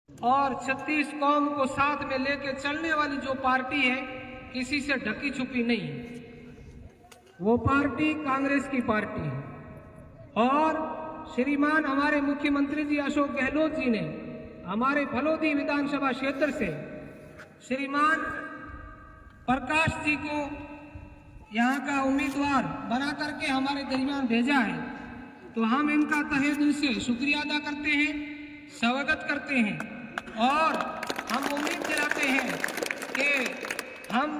और 36 कौम को साथ में लेके चलने वाली जो पार्टी है किसी से ढकी छुपी नहीं है। वो पार्टी कांग्रेस की पार्टी है। और श्रीमान हमारे मुख्यमंत्री जी अशोक गहलोत जी ने हमारे फलोदी विधानसभा क्षेत्र से श्रीमान प्रकाश जी को यहाँ का उम्मीदवार बना करके हमारे दरमियान भेजा है, तो हम इनका तहे दिल से शुक्रिया अदा करते हैं, स्वागत करते हैं और हम उम्मीद दिलाते हैं कि हम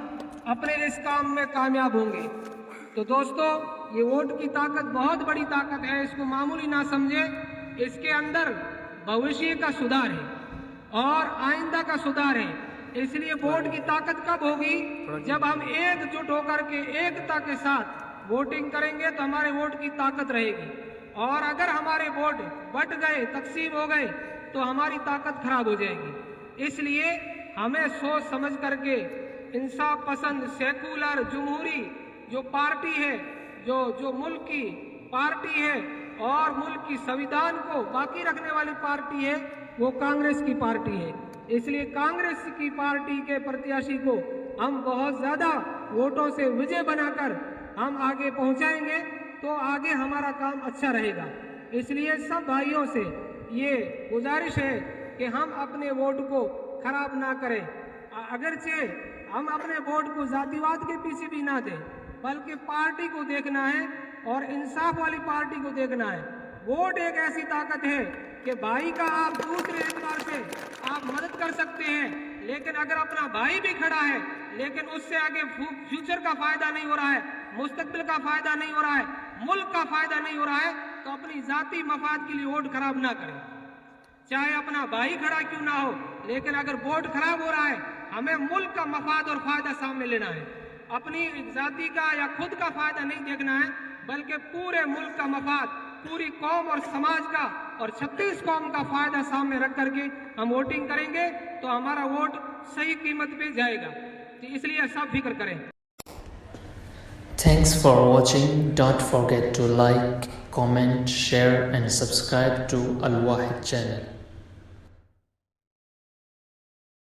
अपने इस काम में कामयाब होंगे। तो दोस्तों, ये वोट की ताकत बहुत बड़ी ताकत है, इसको मामूली ना समझे। इसके अंदर भविष्य का सुधार है और आइंदा का सुधार है। इसलिए वोट की ताकत कब होगी? जब हम एकजुट होकर के एकता के साथ वोटिंग करेंगे तो हमारे वोट की ताकत रहेगी। और अगर हमारे वोट बट गए, तकसीम हो गए, तो हमारी ताकत खराब हो जाएगी। इसलिए हमें सोच समझ करके इंसाफ पसंद सेकुलर जमहूरी जो पार्टी है, जो मुल्क की पार्टी है और मुल्क की संविधान को बाकी रखने वाली पार्टी है, वो कांग्रेस की पार्टी है। इसलिए कांग्रेस की पार्टी के प्रत्याशी को हम बहुत ज्यादा वोटों से विजय बनाकर हम आगे पहुंचाएंगे, तो आगे हमारा काम अच्छा रहेगा। इसलिए सब भाइयों से ये गुजारिश है कि हम अपने वोट को खराब ना करें। अगरचे हम अपने वोट को जातिवाद के पीछे भी ना दें, बल्कि पार्टी को देखना है और इंसाफ वाली पार्टी को देखना है। वोट एक ऐसी ताकत है कि भाई का आप दूसरे एतबार से आप मदद कर सकते हैं, लेकिन अगर अपना भाई भी खड़ा है लेकिन उससे आगे फ्यूचर का फायदा नहीं हो रहा है, मुस्तकबिल का फायदा नहीं हो रहा है, मुल्क का फायदा नहीं हो रहा है, तो अपनी जाती मफाद के लिए वोट खराब ना करें। चाहे अपना भाई खड़ा क्यों ना हो, लेकिन अगर वोट खराब हो रहा है, हमें मुल्क का मफाद और फायदा सामने लेना है। अपनी जाति का या खुद का फायदा नहीं देखना है, बल्कि पूरे मुल्क का मफाद, पूरी कौम और समाज का और 36 कौम का फायदा सामने रख करके हम वोटिंग करेंगे तो हमारा वोट सही कीमत पे जाएगा। तो इसलिए सब फिक्र करें। Thanks for watching. Don't forget to like, comment, share and subscribe to Al Wahid channel.